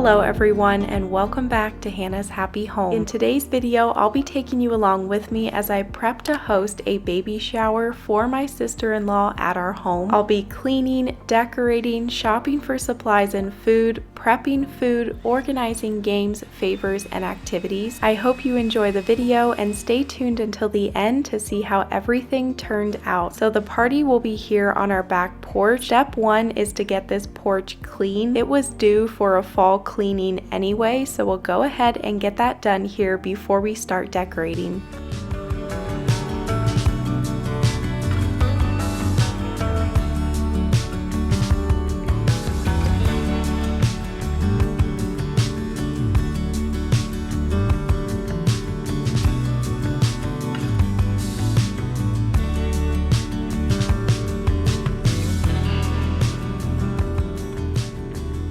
Hello everyone, and welcome back to Hannah's Happy Home. In today's video, I'll be taking you along with me as I prep to host a baby shower for my sister-in-law at our home. I'll be cleaning, decorating, shopping for supplies and food, prepping food, organizing games, favors, and activities. I hope you enjoy the video and stay tuned until the end to see how everything turned out. So the party will be here on our back porch. Step one is to get this porch clean. It was due for a fall cleaning anyway, so we'll go ahead and get that done here before we start decorating.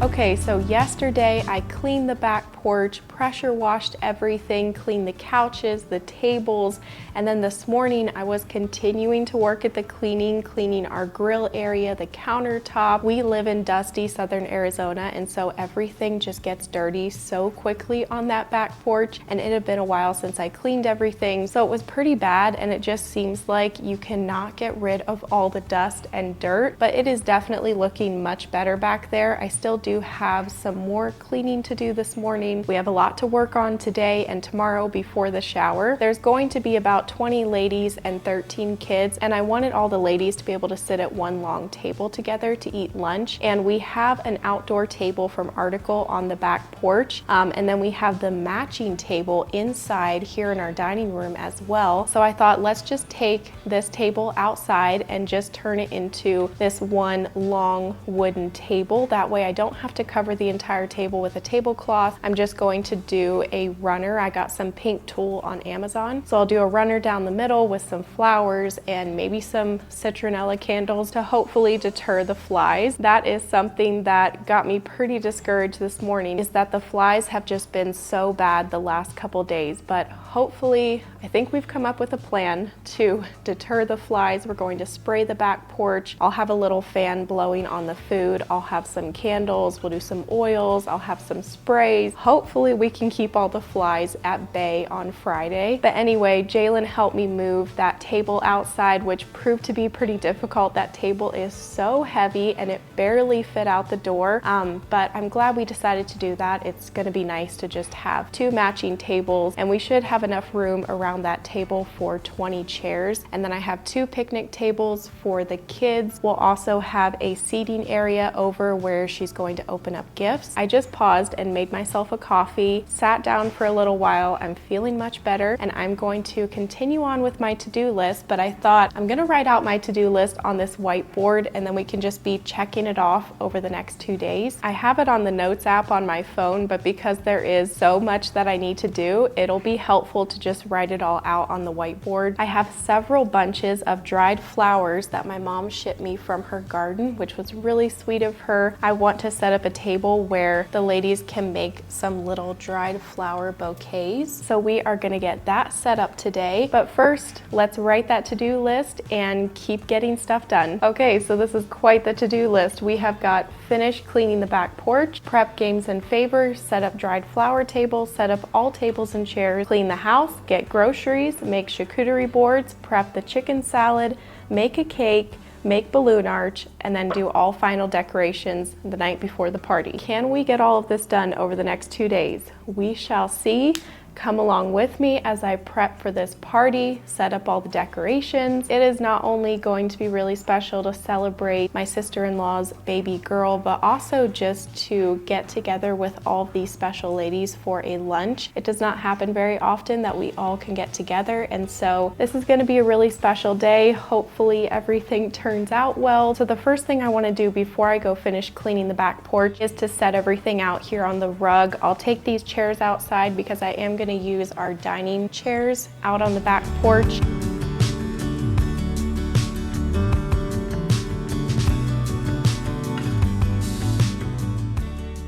Okay, so yesterday I cleaned the back porch, pressure washed everything, cleaned the couches, the tables, and then this morning I was continuing to work at the cleaning our grill area, the countertop. We live in dusty southern Arizona, and so everything just gets dirty so quickly on that back porch, and it had been a while since I cleaned everything, so it was pretty bad, and it just seems like you cannot get rid of all the dust and dirt, but it is definitely looking much better back there. I still do have some more cleaning to do this morning. We have a lot to work on today and tomorrow before the shower. There's going to be about 20 ladies and 13 kids, and I wanted all the ladies to be able to sit at one long table together to eat lunch. And we have an outdoor table from Article on the back porch, and then we have the matching table inside here in our dining room as well. So I thought, let's just take this table outside and just turn it into this one long wooden table. That way I don't have to cover the entire table with a tablecloth. I'm just going to do a runner. I got some pink tulle on Amazon. So I'll do a runner down the middle with some flowers and maybe some citronella candles to hopefully deter the flies. That is something that got me pretty discouraged this morning, is that the flies have just been so bad the last couple days, but hopefully I think we've come up with a plan to deter the flies. We're going to spray the back porch. I'll have a little fan blowing on the food. I'll have some candles. We'll do some oils. I'll have some sprays. Hopefully we can keep all the flies at bay on Friday. But anyway, Jalen helped me move that table outside, which proved to be pretty difficult. That table is so heavy and it barely fit out the door. But I'm glad we decided to do that. It's going to be nice to just have two matching tables, and we should have enough room around that table for 20 chairs. And then I have two picnic tables for the kids. We'll also have a seating area over where she's going to open up gifts. I just paused and made myself a coffee, sat down for a little while. I'm feeling much better, and I'm going to continue on with my to-do list, but I thought I'm gonna write out my to-do list on this whiteboard, and then we can just be checking it off over the next 2 days. I have it on the notes app on my phone, but because there is so much that I need to do, it'll be helpful to just write it all out on the whiteboard. I have several bunches of dried flowers that my mom shipped me from her garden, which was really sweet of her. I want to set up a table where the ladies can make some little dried flower bouquets. So we are gonna get that set up today. But first, let's write that to-do list and keep getting stuff done. Okay, so this is quite the to-do list. We have got finish cleaning the back porch, prep games and favors, set up dried flower tables, set up all tables and chairs, clean the house, get groceries, make charcuterie boards, prep the chicken salad, make a cake, make balloon arch, and then do all final decorations the night before the party. Can we get all of this done over the next 2 days? We shall see. Come along with me as I prep for this party, set up all the decorations. It is not only going to be really special to celebrate my sister-in-law's baby girl, but also just to get together with all of these special ladies for a lunch. It does not happen very often that we all can get together, and so this is going to be a really special day. Hopefully everything turns out well. So the first thing I want to do before I go finish cleaning the back porch is to set everything out here on the rug. I'll take these chairs outside because I am going to use our dining chairs out on the back porch.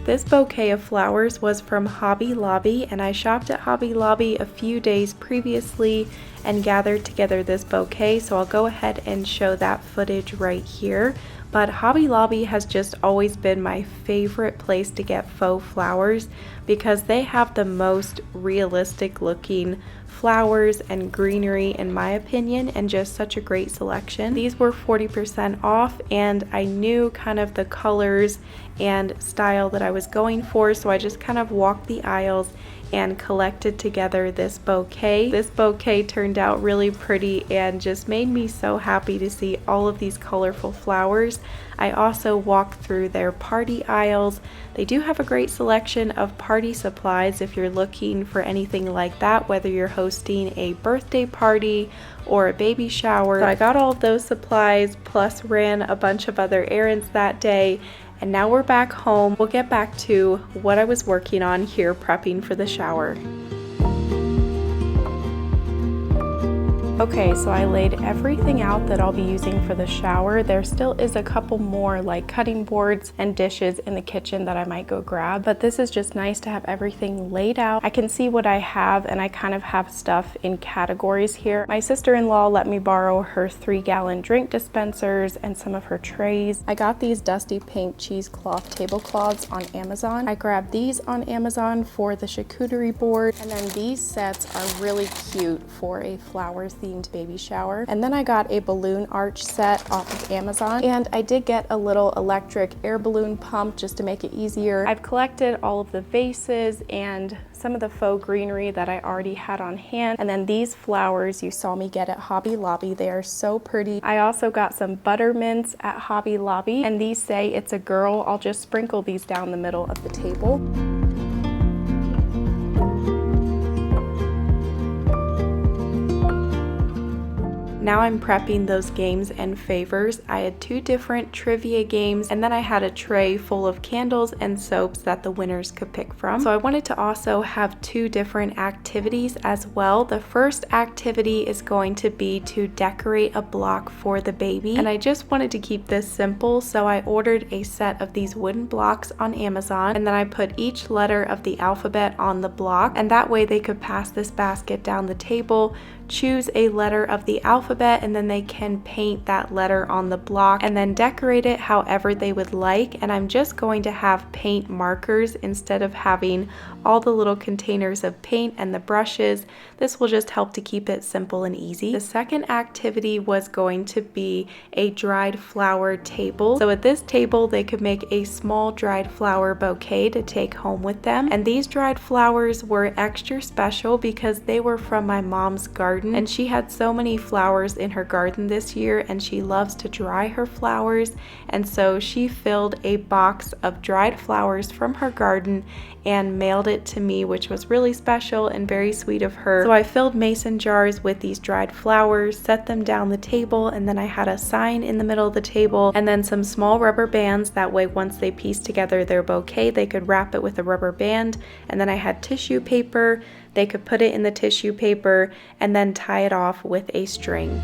This bouquet of flowers was from Hobby Lobby, and I shopped at Hobby Lobby a few days previously and gathered together this bouquet, so I'll go ahead and show that footage right here. but Hobby Lobby has just always been my favorite place to get faux flowers because they have the most realistic looking flowers and greenery in my opinion, and just such a great selection. These were 40% off, and I knew kind of the colors and style that I was going for, so I just kind of walked the aisles and collected together this bouquet. This bouquet turned out really pretty and just made me so happy to see all of these colorful flowers. I also walked through their party aisles. They do have a great selection of party supplies if you're looking for anything like that, whether you're hosting a birthday party or a baby shower. So I got all of those supplies, plus ran a bunch of other errands that day. And now we're back home. We'll get back to what I was working on here prepping for the shower. Okay, so I laid everything out that I'll be using for the shower. There still is a couple more like cutting boards and dishes in the kitchen that I might go grab, but this is just nice to have everything laid out. I can see what I have, and I kind of have stuff in categories here. My sister-in-law let me borrow her 3-gallon drink dispensers and some of her trays. I got these dusty pink cheesecloth tablecloths on Amazon. I grabbed these on Amazon for the charcuterie board, and then these sets are really cute for a flowers themed baby shower. And then I got a balloon arch set off of Amazon, and I did get a little electric air balloon pump just to make it easier. I've collected all of the vases and some of the faux greenery that I already had on hand, and then these flowers you saw me get at Hobby Lobby. They are so pretty. I also got some butter mints at Hobby Lobby, and these say it's a girl. I'll just sprinkle these down the middle of the table. Now I'm prepping those games and favors. I had 2 different trivia games, and then I had a tray full of candles and soaps that the winners could pick from. So I wanted to also have 2 different activities as well. The first activity is going to be to decorate a block for the baby, and I just wanted to keep this simple, so I ordered a set of these wooden blocks on Amazon, and then I put each letter of the alphabet on the block, and that way they could pass this basket down the table, choose a letter of the alphabet, and then they can paint that letter on the block and then decorate it however they would like. And I'm just going to have paint markers instead of having all the little containers of paint and the brushes. This will just help to keep it simple and easy. The second activity was going to be a dried flower table. So at this table they could make a small dried flower bouquet to take home with them, and these dried flowers were extra special because they were from my mom's garden, and she had so many flowers in her garden this year, and she loves to dry her flowers, and so she filled a box of dried flowers from her garden and mailed it to me, which was really special and very sweet of her. So I filled mason jars with these dried flowers, set them down the table, and then I had a sign in the middle of the table, and then some small rubber bands. That way once they pieced together their bouquet, they could wrap it with a rubber band. And then I had tissue paper. They could put it in the tissue paper and then tie it off with a string.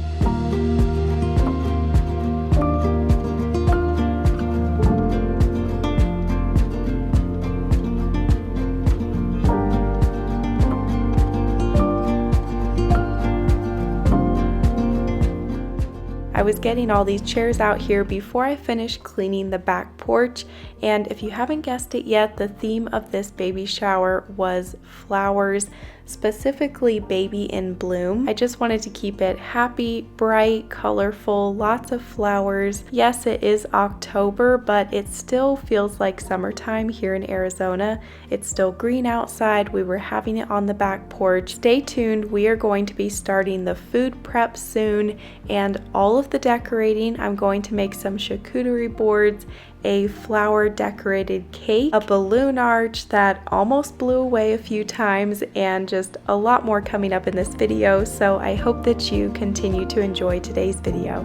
I was getting all these chairs out here before I finished cleaning the back porch, and if you haven't guessed it yet, the theme of this baby shower was flowers, specifically baby in bloom. I just wanted to keep it happy, bright, colorful, lots of flowers. Yes, it is October, but it still feels like summertime here in Arizona. It's still green outside. We were having it on the back porch. Stay tuned. We are going to be starting the food prep soon, and all of the decorating. I'm going to make some charcuterie boards, a flower decorated cake, a balloon arch that almost blew away a few times, and just a lot more coming up in this video. So I hope that you continue to enjoy today's video.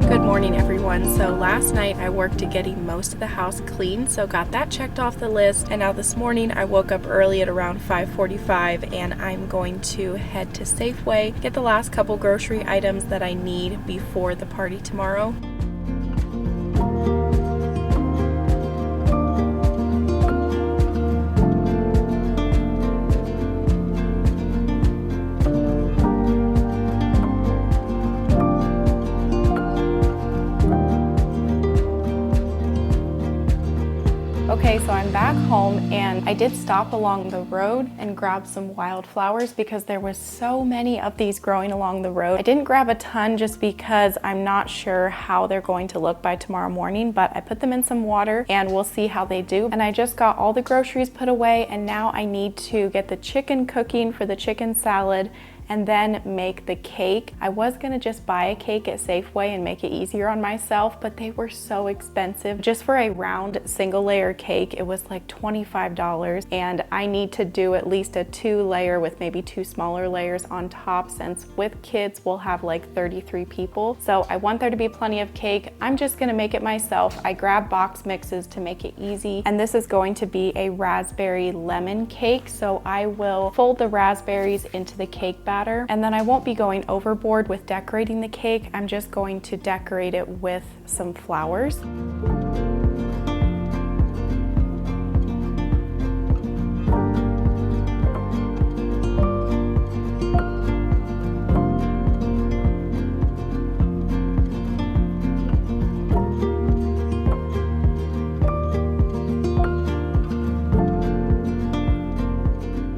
Good morning, everyone. So last night I worked at getting most of the house clean, so got that checked off the list, and now this morning I woke up early at around 5:45 and I'm going to head to Safeway, get the last couple grocery items that I need before the party tomorrow. And I did stop along the road and grab some wildflowers because there was so many of these growing along the road. I didn't grab a ton just because I'm not sure how they're going to look by tomorrow morning, but I put them in some water and we'll see how they do. And I just got all the groceries put away, and now I need to get the chicken cooking for the chicken salad and then make the cake. I was gonna just buy a cake at Safeway and make it easier on myself, but they were so expensive. Just for a round single layer cake, it was like $25, and I need to do at least a 2-layer with maybe 2 smaller layers on top, since with kids we'll have like 33 people. So I want there to be plenty of cake. I'm just gonna make it myself. I grabbed box mixes to make it easy, and this is going to be a raspberry lemon cake. So I will fold the raspberries into the cake batter, and then I won't be going overboard with decorating the cake. I'm just going to decorate it with some flowers.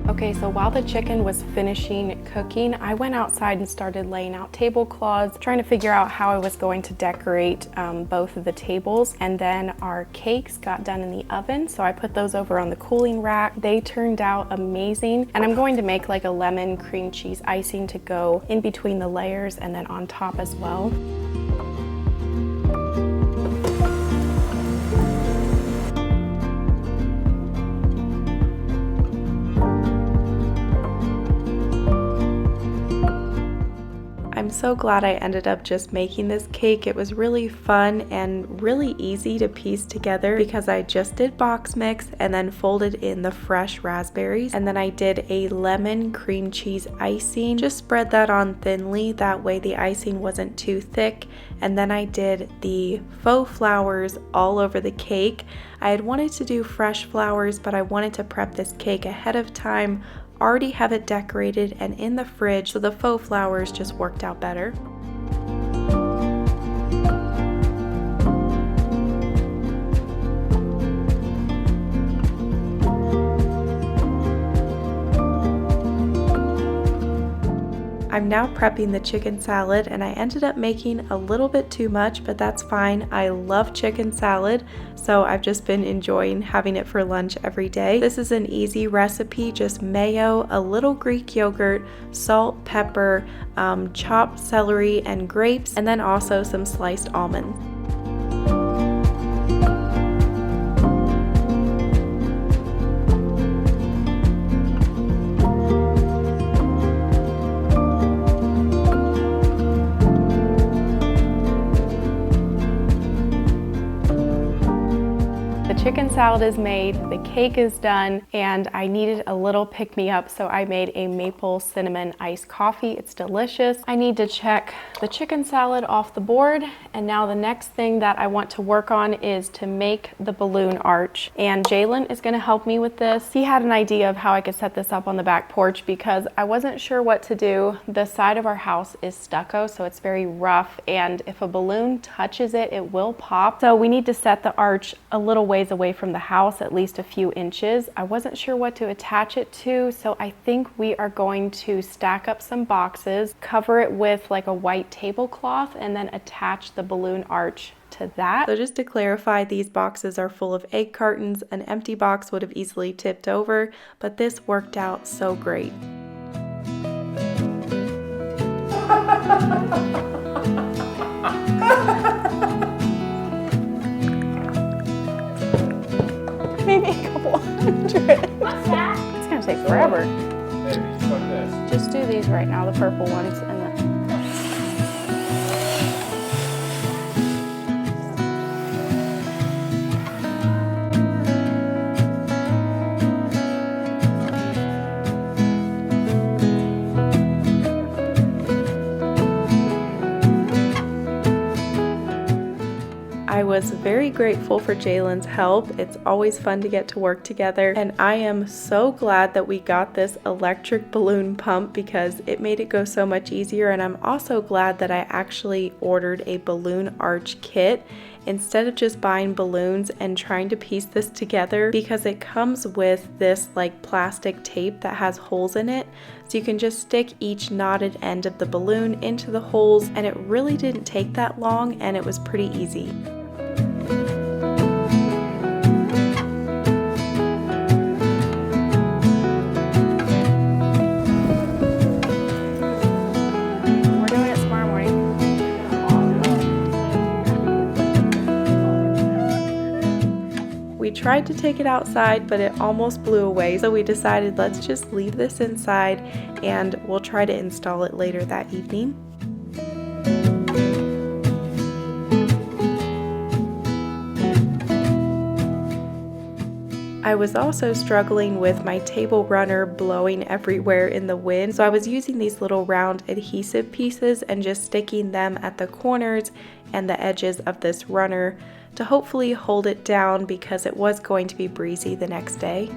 Okay, so while the chicken was finishing cooking, I went outside and started laying out tablecloths, trying to figure out how I was going to decorate both of the tables. And then our cakes got done in the oven, so I put those over on the cooling rack. They turned out amazing, and I'm going to make like a lemon cream cheese icing to go in between the layers and then on top as well. I'm so glad I ended up just making this cake. It was really fun and really easy to piece together because I just did box mix and then folded in the fresh raspberries, and then I did a lemon cream cheese icing. Just spread that on thinly, that way the icing wasn't too thick, and then I did the faux flowers all over the cake. I had wanted to do fresh flowers, but I wanted to prep this cake ahead of time, already have it decorated and in the fridge, so the faux flowers just worked out better. I'm now prepping the chicken salad, and I ended up making a little bit too much, but that's fine. I love chicken salad, so I've just been enjoying having it for lunch every day. This is an easy recipe, just mayo, a little Greek yogurt, salt, pepper, chopped celery and grapes, and then also some sliced almonds. Chicken salad is made, the cake is done, and I needed a little pick-me-up, so I made a maple cinnamon iced coffee. It's delicious. I need to check the chicken salad off the board, and now the next thing that I want to work on is to make the balloon arch, and Jalen is going to help me with this. He had an idea of how I could set this up on the back porch because I wasn't sure what to do. The side of our house is stucco, so it's very rough, and if a balloon touches it, it will pop. So we need to set the arch a little ways away from the house, at least a few inches. I wasn't sure what to attach it to, so I think we are going to stack up some boxes, cover it with like a white tablecloth, and then attach the balloon arch to that. So just to clarify, these boxes are full of egg cartons. An empty box would have easily tipped over, but this worked out so great. Maybe a couple hundred. What's that? It's gonna take forever. Maybe. What's this? Just do these right now, the purple ones, and then. I was very grateful for Jalen's help. It's always fun to get to work together, and I am so glad that we got this electric balloon pump because it made it go so much easier. And I'm also glad that I actually ordered a balloon arch kit instead of just buying balloons and trying to piece this together, because it comes with this like plastic tape that has holes in it, so you can just stick each knotted end of the balloon into the holes, and it really didn't take that long and it was pretty easy. We tried to take it outside, but it almost blew away, so we decided let's just leave this inside and we'll try to install it later that evening. I was also struggling with my table runner blowing everywhere in the wind, so I was using these little round adhesive pieces and just sticking them at the corners and the edges of this runner to hopefully hold it down because it was going to be breezy the next day.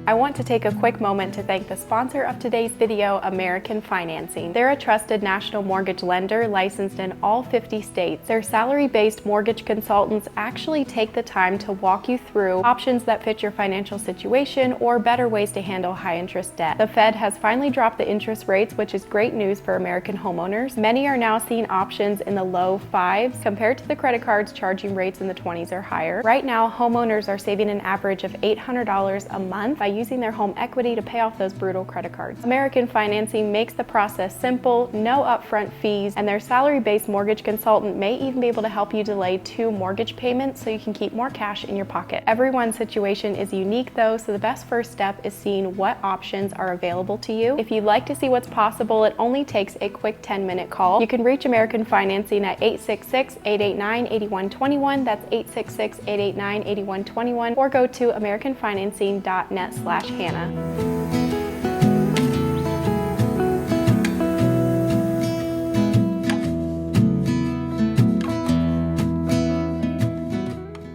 I want to take a quick moment to thank the sponsor of today's video, American Financing. They're a trusted national mortgage lender licensed in all 50 states. Their salary-based mortgage consultants actually take the time to walk you through options that fit your financial situation or better ways to handle high-interest debt. The Fed has finally dropped the interest rates, which is great news for American homeowners. Many are now seeing options in the low 5s compared to the credit cards charging rates in the 20s or higher. Right now, homeowners are saving an average of $800 a month by using their home equity to pay off those brutal credit cards. American Financing makes the process simple, no upfront fees, and their salary-based mortgage consultant may even be able to help you delay 2 mortgage payments so you can keep more cash in your pocket. Everyone's situation is unique though, so the best first step is seeing what options are available to you. If you'd like to see what's possible, it only takes a quick 10-minute call. You can reach American Financing at 866-889-8121. That's 866-889-8121, or go to americanfinancing.net/Hannah.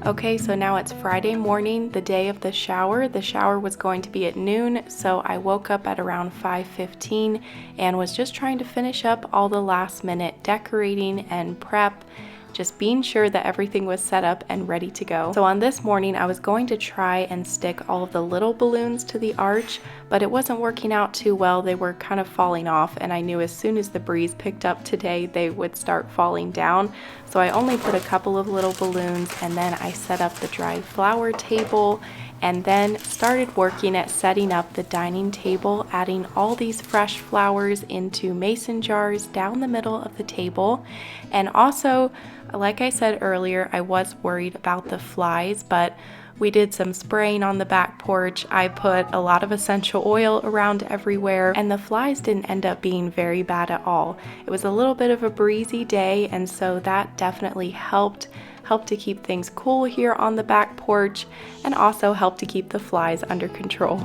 Okay, so now it's Friday morning, the day of the shower. The shower was going to be at noon, so I woke up at around 5:15 and was just trying to finish up all the last minute decorating and prep, just being sure that everything was set up and ready to go. So on this morning, I was going to try and stick all of the little balloons to the arch, but it wasn't working out too well. They were kind of falling off, and I knew as soon as the breeze picked up today, they would start falling down. So I only put a couple of little balloons, and then I set up the dried flower table, and then started working at setting up the dining table, adding all these fresh flowers into mason jars down the middle of the table. And also, like I said earlier, I was worried about the flies, but we did some spraying on the back porch. I put a lot of essential oil around everywhere, and the flies didn't end up being very bad at all. It was a little bit of a breezy day, and so that definitely helped to keep things cool here on the back porch, and also helped to keep the flies under control.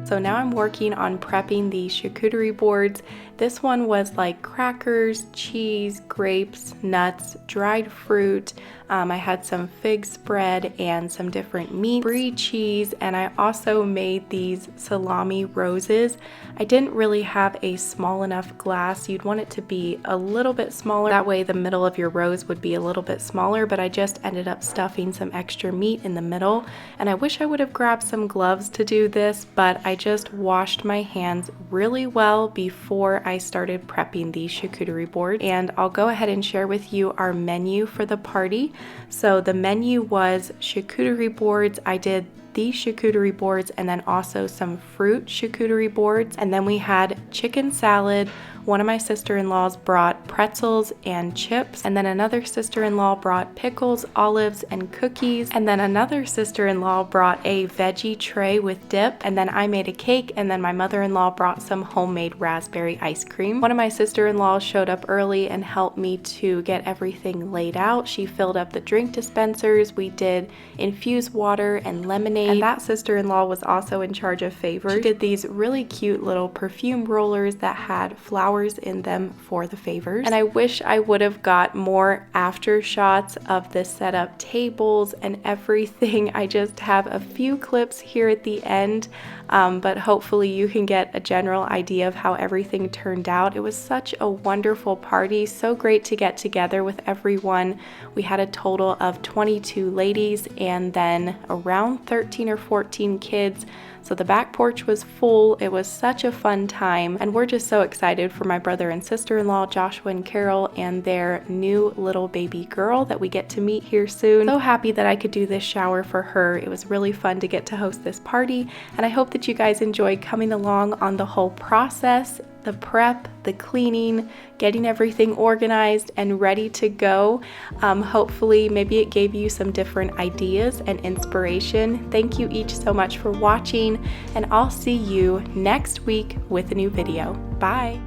So now I'm working on prepping the charcuterie boards. This one was like crackers, cheese, grapes, nuts, dried fruit. I had some fig spread and some different meats, brie cheese, and I also made these salami roses. I didn't really have a small enough glass. You'd want it to be a little bit smaller. That way the middle of your rose would be a little bit smaller, but I just ended up stuffing some extra meat in the middle. And I wish I would have grabbed some gloves to do this, but I just washed my hands really well before I started prepping the charcuterie board, and I'll go ahead and share with you our menu for the party. So the menu was charcuterie boards. I did these charcuterie boards and then also some fruit charcuterie boards, and then we had chicken salad. One of my sister-in-laws brought pretzels and chips, and then another sister-in-law brought pickles, olives, and cookies, and then another sister-in-law brought a veggie tray with dip, and then I made a cake, and then my mother-in-law brought some homemade raspberry ice cream. One of my sister-in-laws showed up early and helped me to get everything laid out. She filled up the drink dispensers. We did infused water and lemonade, and that sister-in-law was also in charge of favors. She did these really cute little perfume rollers that had flowers in them for the favors. And I wish I would have got more after shots of the setup tables and everything. I just have a few clips here at the end, but hopefully you can get a general idea of how everything turned out. It was such a wonderful party, so great to get together with everyone. We had a total of 22 ladies and then around 13 or 14 kids. So the back porch was full. It was such a fun time, and we're just so excited for my brother and sister-in-law, Joshua and Carol, and their new little baby girl that we get to meet here soon. So happy that I could do this shower for her. It was really fun to get to host this party, and I hope that you guys enjoyed coming along on the whole process, the prep, the cleaning, getting everything organized and ready to go. Hopefully maybe it gave you some different ideas and inspiration. Thank you each so much for watching, and I'll see you next week with a new video. Bye!